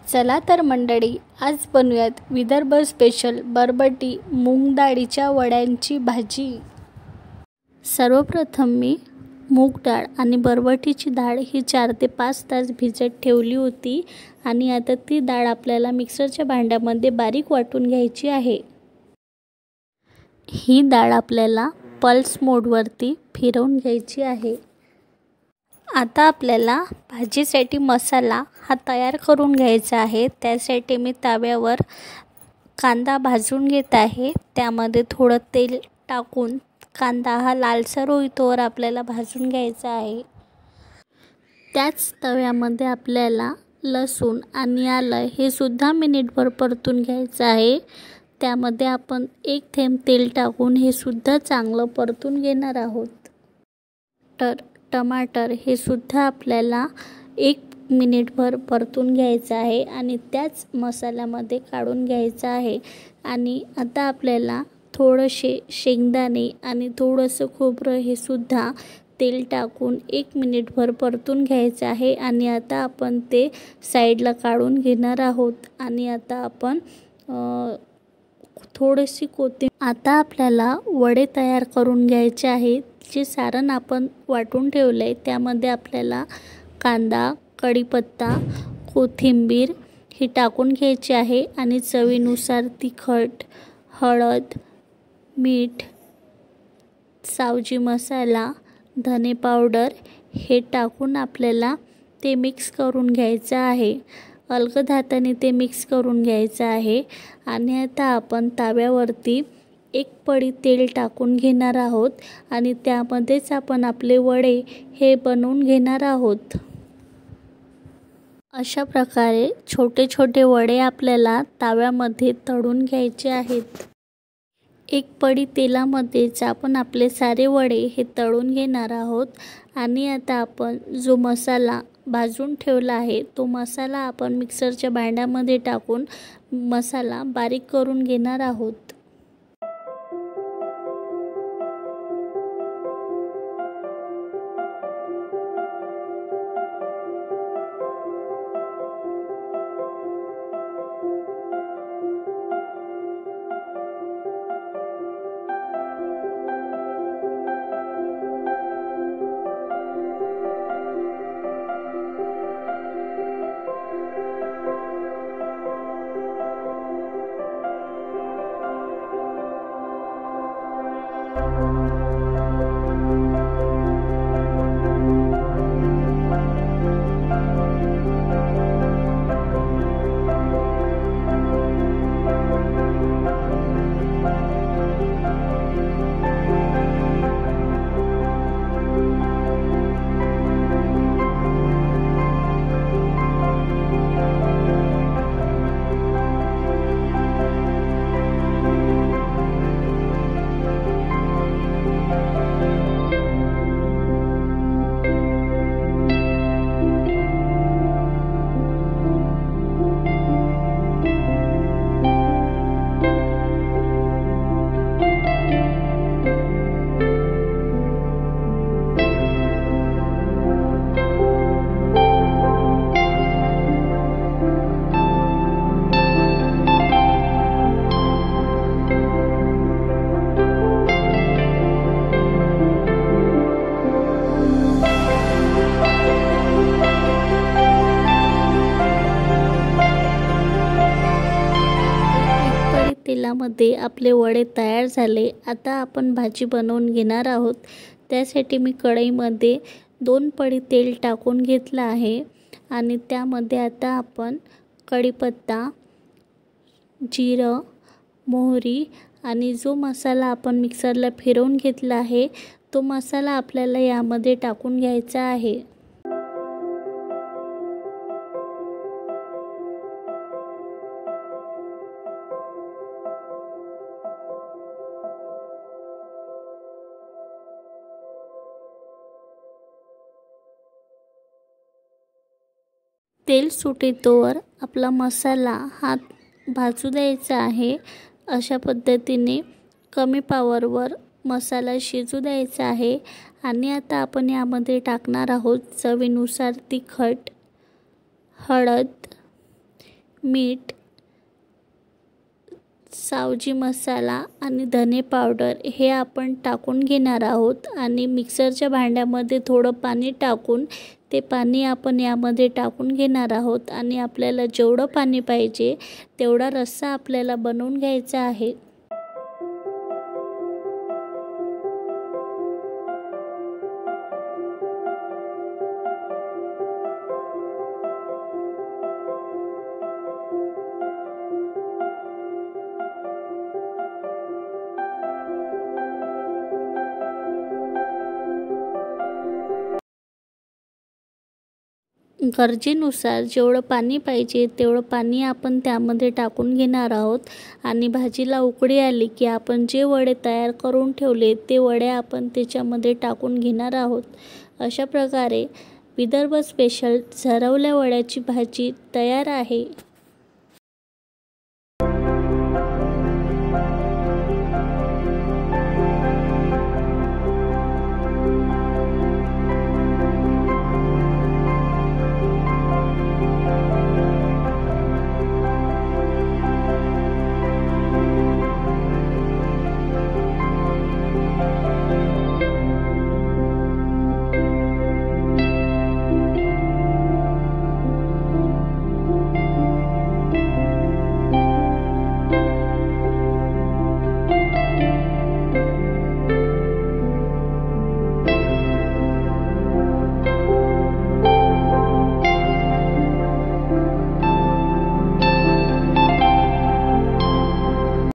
चला तर मंडळी, आज बनवूयात विदर्भ स्पेशल बरबटी मूग डाळीच्या वड्यांची भाजी। सर्वप्रथम मी मूग डाळ आणि बरबटीची डाळ ही 4 ते 5 तास भिजत ठेवली होती आणि आता ती डाळ आपल्याला मिक्सरच्या भांड्यामध्ये बारीक वाटून घ्यायची आहे। ही डाळ आपल्याला पल्स मोडवरती फिरवून घ्यायची आहे। आता आपल्याला भाजीसाठी मसाला हा तयार करून घ्यायचा आहे। त्यासाठी मी तव्यावर कांदा भाजून घेत आहे। त्यामध्ये थोडं तेल टाकून कांदा हा लालसर होईतोवर आपल्याला भाजून घ्यायचा आहे। त्याच तव्यामध्ये आपल्याला लसूण आणि आलं हे सुद्धा मिनिटभर परतून घ्यायचं आहे। त्यामध्ये आपण 1 थेंब तेल टाकून हे सुद्धा चांगलं परतून घेणार आहोत। टमाटर हे सुद्धा आपल्याला 1 मिनिटभर परतून घ्यायचं आहे आणि त्याच मसाल्यामध्ये काढून घ्यायचं आहे। आणि आता आपल्याला थोडेसे शेंगदाणे आणि थोडंसं खोबरं हे सुद्धा तेल टाकून 1 मिनिटभर परतून घ्यायचं आहे आणि आता आपण ते साईडला काढून घेणार आहोत। आणि आता आपण थोडीशी कोथिंबीर। आता आपल्याला वडे तयार करून घ्यायचे आहेत। जे सारण आपण वाटून ठेवले त्यामध्ये आपल्याला कांदा, कढीपत्ता, कोथिंबीर हे टाकून घ्यायचे आहे आणि चवीनुसार तिखट, हळद, मीठ, सावजी मसाला, धने पावडर हे टाकून आपल्याला ते मिक्स करून घ्यायचं आहे। अलगद हाताने ते मिक्स करून घ्यायचं आहे। आणि आता आपण तव्यावरती 1 पळी तेल टाकून घेणार आहोत आणि त्यामध्येच आपण आपले वडे हे बनवून घेणार आहोत। अशा प्रकारे छोटे छोटे वडे आपल्याला तव्यामध्ये तळून घ्यायचे आहेत। 1 पळी तेलामध्येच आपण आपले सारे वडे हे तळून घेणार आहोत। आणि आता आपण जो मसाला भाजून ठेवला आहे तो मसाला आपण मिक्सरच्या भांड्यामध्ये टाकून मसाला बारीक करून घेणार आहोत। तेलामध्ये आपले वडे तयार झाले। आता आपण भाजी बनवून घेणार आहोत। त्यासाठी मी कढईमध्ये 2 पळी तेल टाकून घेतलं आहे आणि त्यामध्ये आता आपण कढीपत्ता, जिरं, मोहरी आणि जो मसाला आपण मिक्सरला फिरवून घेतला आहे तो मसाला आपल्याला यामध्ये टाकून घ्यायचा आहे। तेल सुटेतोवर आपला मसाला हा भाजू द्यायचा आहे। अशा पद्धतीने कमी पॉवरवर मसाला शिजू द्यायचा आहे। आणि आता आपण यामध्ये टाकणार आहोत चवीनुसार तिखट, हळद, मीठ, सावजी मसाला आणि धने पावडर हे आपण टाकून घेणार आहोत आणि मिक्सरच्या भांड्यामध्ये थोडं पाणी टाकून ते पाणी आपण यामध्ये टाकून घेणार आहोत आणि आपल्याला जेवढं पाणी पाहिजे तेवढा रस्सा आपल्याला बनवून घ्यायचा आहे। गरजेनुसार जेवढं पाणी पाहिजे तेवढं पाणी आपण त्यामध्ये टाकून घेणार आहोत आणि भाजीला उकळी आली की आपण जे वडे तयार करून ठेवले ते वडे आपण त्याच्यामध्ये टाकून घेणार आहोत। अशा प्रकारे विदर्भ स्पेशल झरवल्या वड्याची भाजी तयार आहे।